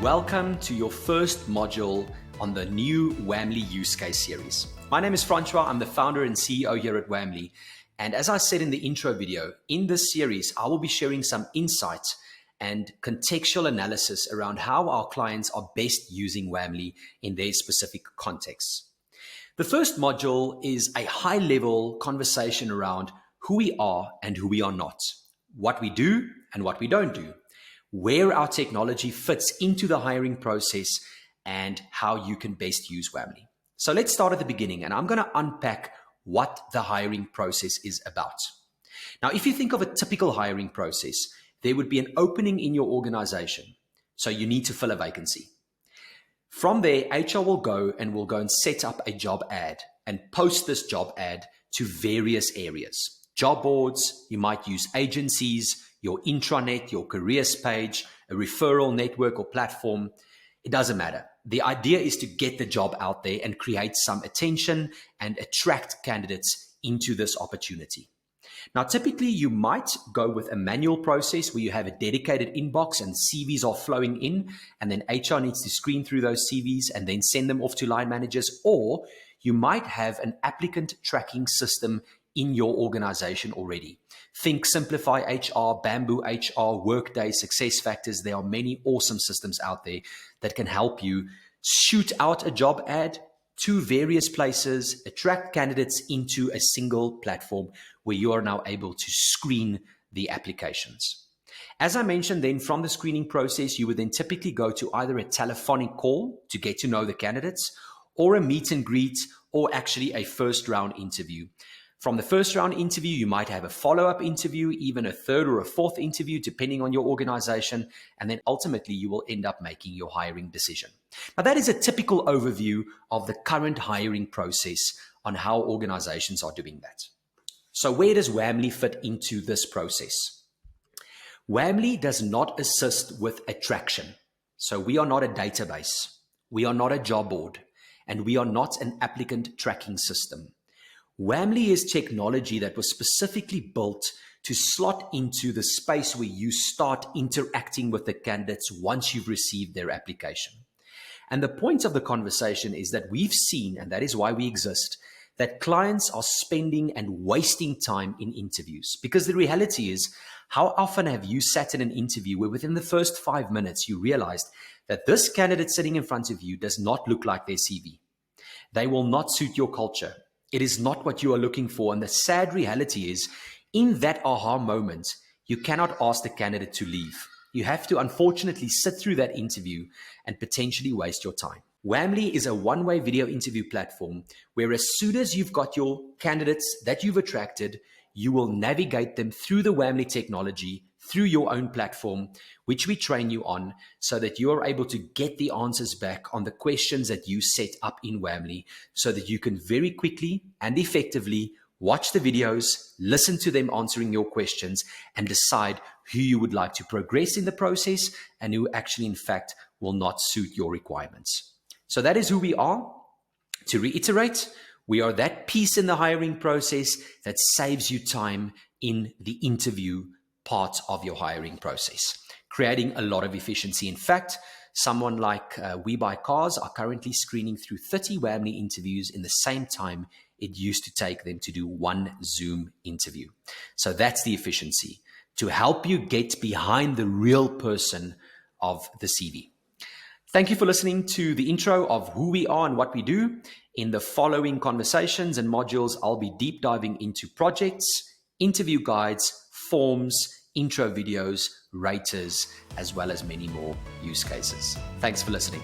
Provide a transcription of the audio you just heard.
Welcome to your first module on the new Wamly use case series. My name is Francois. I'm the founder and CEO here at Wamly. And as I said in the intro video, in this series, I will be sharing some insights and contextual analysis around how our clients are best using Wamly in their specific contexts. The first module is a high-level conversation around who we are and who we are not, what we do and what we don't do, where our technology fits into the hiring process, and how you can best use Wamly. So let's start at the beginning, and I'm going to unpack what the hiring process is about. Now, if you think of a typical hiring process, there would be an opening in your organization. So you need to fill a vacancy. From there, HR will go and set up a job ad and post this job ad to various areas. Job boards, you might use agencies, your intranet, your careers page, a referral network or platform. It doesn't matter. The idea is to get the job out there and create some attention and attract candidates into this opportunity. Now, typically you might go with a manual process where you have a dedicated inbox and CVs are flowing in, and then HR needs to screen through those CVs and then send them off to line managers, or you might have an applicant tracking system in your organization already. Think Simplify HR, Bamboo HR, Workday, SuccessFactors. There are many awesome systems out there that can help you shoot out a job ad to various places, attract candidates into a single platform where you are now able to screen the applications. As I mentioned then, from the screening process, you would then typically go to either a telephonic call to get to know the candidates, or a meet and greet, or actually a first round interview. From the first round interview, you might have a follow-up interview, even a third or a fourth interview, depending on your organization. And then ultimately, you will end up making your hiring decision. Now, that is a typical overview of the current hiring process on how organizations are doing that. So where does Wamly fit into this process? Wamly does not assist with attraction. So we are not a database. We are not a job board. And we are not an applicant tracking system. Wamly is technology that was specifically built to slot into the space where you start interacting with the candidates once you've received their application. And the point of the conversation is that we've seen, and that is why we exist, that clients are spending and wasting time in interviews. Because the reality is, how often have you sat in an interview where within the first 5 minutes you realized that this candidate sitting in front of you does not look like their CV? They will not suit your culture. It is not what you are looking for. And the sad reality is, in that aha moment, you cannot ask the candidate to leave. You have to unfortunately sit through that interview and potentially waste your time. Wamly is a one-way video interview platform where as soon as you've got your candidates that you've attracted, you will navigate them through the Wamly technology, through your own platform, which we train you on, so that you are able to get the answers back on the questions that you set up in Wamly, so that you can very quickly and effectively watch the videos, listen to them answering your questions, and decide who you would like to progress in the process and who actually, in fact, will not suit your requirements. So that is who we are. To reiterate, we are that piece in the hiring process that saves you time in the interview part of your hiring process, creating a lot of efficiency. In fact, someone like We Buy Cars are currently screening through 30 Wamly interviews in the same time it used to take them to do one Zoom interview. So that's the efficiency, to help you get behind the real person of the CV. Thank you for listening to the intro of who we are and what we do. In the following conversations and modules, I'll be deep diving into projects, interview guides, forms, intro videos, raters, as well as many more use cases. Thanks for listening.